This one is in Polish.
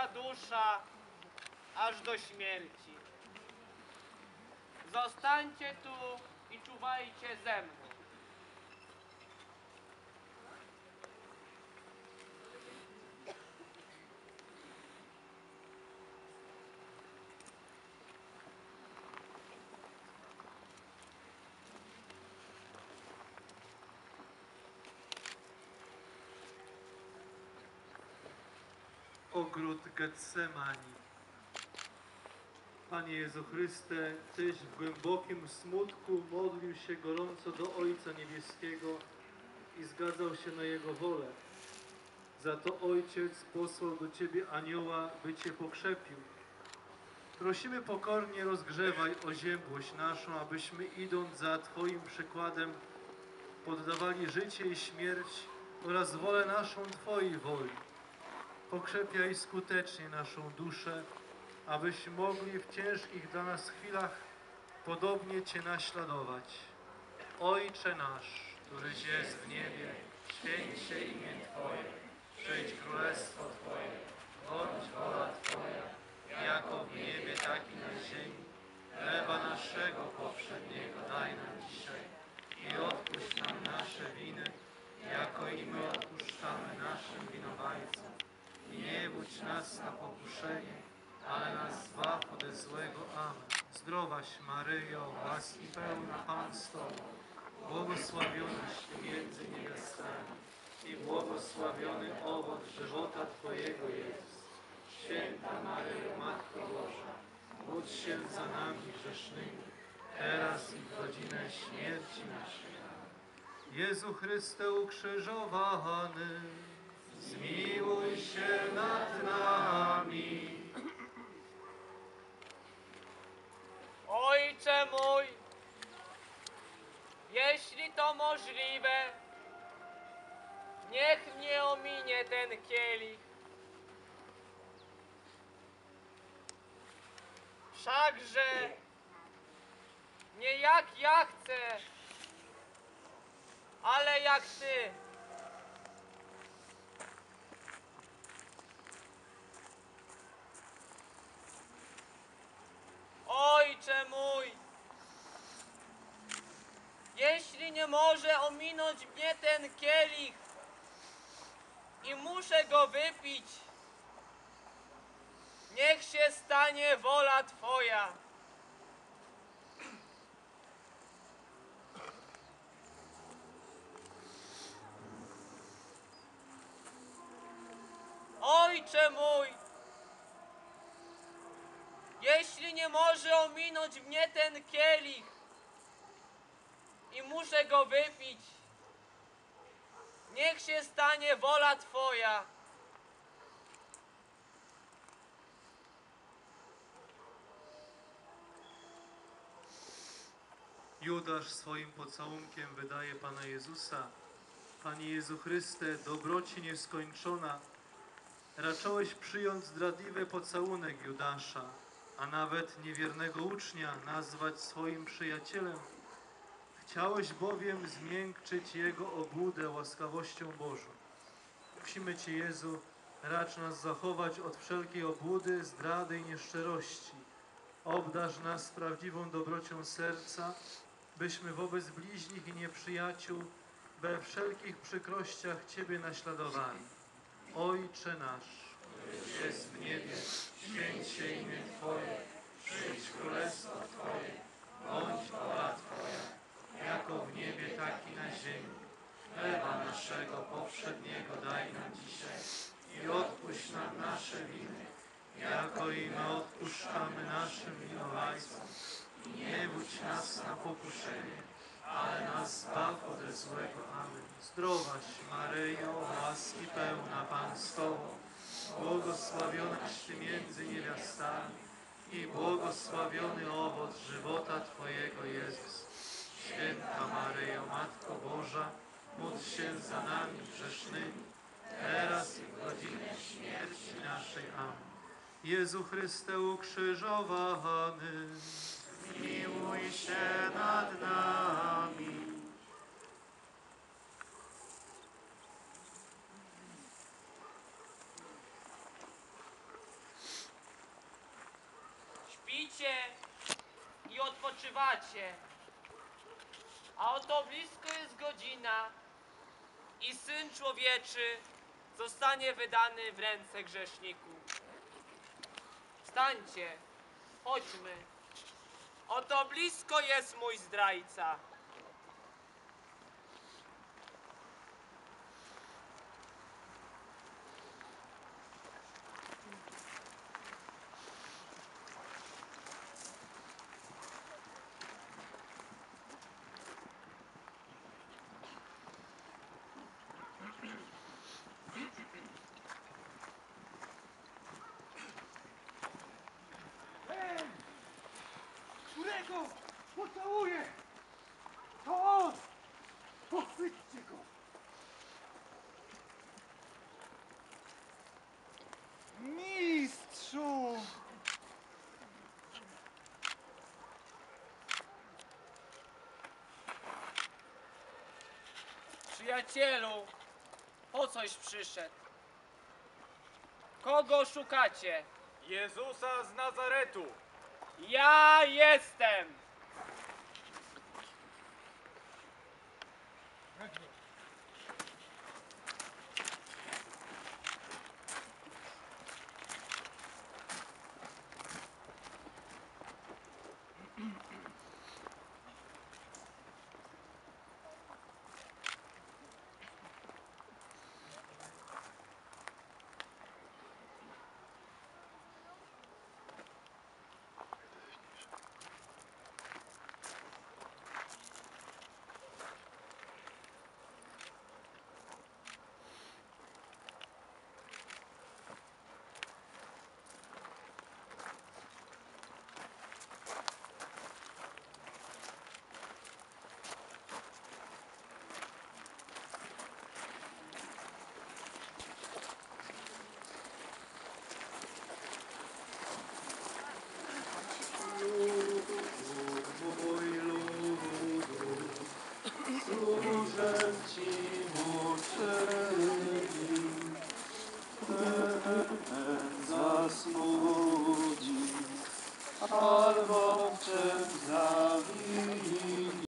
moja dusza aż do śmierci. Zostańcie tu i czuwajcie ze mną. Ogród Getsemani. Panie Jezu Chryste, Tyś w głębokim smutku modlił się gorąco do Ojca Niebieskiego i zgadzał się na Jego wolę. Za to Ojciec posłał do Ciebie anioła, by Cię pokrzepił. Prosimy pokornie, rozgrzewaj oziębłość naszą, abyśmy idąc za Twoim przykładem poddawali życie i śmierć oraz wolę naszą Twojej woli. Pokrzepiaj skutecznie naszą duszę, abyśmy mogli w ciężkich dla nas chwilach podobnie Cię naśladować. Ojcze nasz, któryś jest w niebie, święć się imię Twoje, przyjdź królestwo Twoje, bądź wola Twoja, jako w niebie, tak i na ziemi. Chleba naszego powszedniego daj nam dzisiaj i odpuść nam nasze winy, jako i my odpuszczamy naszym winowajcom. I nie budź nas na pokuszenie, ale nas zbaw ode złego. Amen. Zdrowaś Maryjo, łaski pełna Pan z Tobą, błogosławionaś Ty między niewiastami i błogosławiony owoc żywota Twojego Jezus. Święta Maryjo, Matko Boża, módl się za nami grzesznymi, teraz i w godzinę śmierci naszej. Amen. Jezu Chryste ukrzyżowany, zmiłuj się nad nami. Ojcze mój, jeśli to możliwe, niech mnie ominie ten kielich. Wszakże nie jak ja chcę, ale jak Ty. Ojcze mój, jeśli nie może ominąć mnie ten kielich i muszę go wypić, niech się stanie wola Twoja. Ojcze mój, jeśli nie może ominąć mnie ten kielich i muszę go wypić, niech się stanie wola Twoja. Judasz swoim pocałunkiem wydaje Pana Jezusa. Panie Jezu Chryste, dobroci nieskończona, raczyłeś przyjąć zdradliwy pocałunek Judasza, a nawet niewiernego ucznia nazwać swoim przyjacielem. Chciałeś bowiem zmiękczyć jego obłudę łaskawością Bożą. Prosimy Cię, Jezu, racz nas zachować od wszelkiej obłudy, zdrady i nieszczerości. Obdarz nas prawdziwą dobrocią serca, byśmy wobec bliźnich i nieprzyjaciół we wszelkich przykrościach Ciebie naśladowali. Ojcze nasz, któryś jest w niebie, święć się imię Twoje, przyjdź królestwo Twoje, bądź wola Twoja, jako w niebie, tak i na ziemi. Chleba naszego powszedniego daj nam dzisiaj i odpuść nam nasze winy, jako i my odpuszczamy naszym winowajcom. I nie budź nas na pokuszenie, ale nas zbaw ode złego. Amen. Zdrowaś Maryjo, łaski pełna Pan z Tobą, błogosławionaś Ty między niewiastami i błogosławiony owoc żywota Twojego Jezus. Święta Maryjo, Matko Boża, módl się za nami grzesznymi, teraz i w godzinę śmierci naszej. Amen. Jezu Chryste ukrzyżowany, zmiłuj się nad nami. śpicie i odpoczywacie. A oto blisko jest godzina i Syn Człowieczy zostanie wydany w ręce grzeszników. Wstańcie, chodźmy. Oto blisko jest mój zdrajca. Którego pocałuję? To on! Pochwyćcie go! Mistrzu! Przyjacielu, po coś przyszedł? Kogo szukacie? Jezusa z Nazaretu. Ja jestem!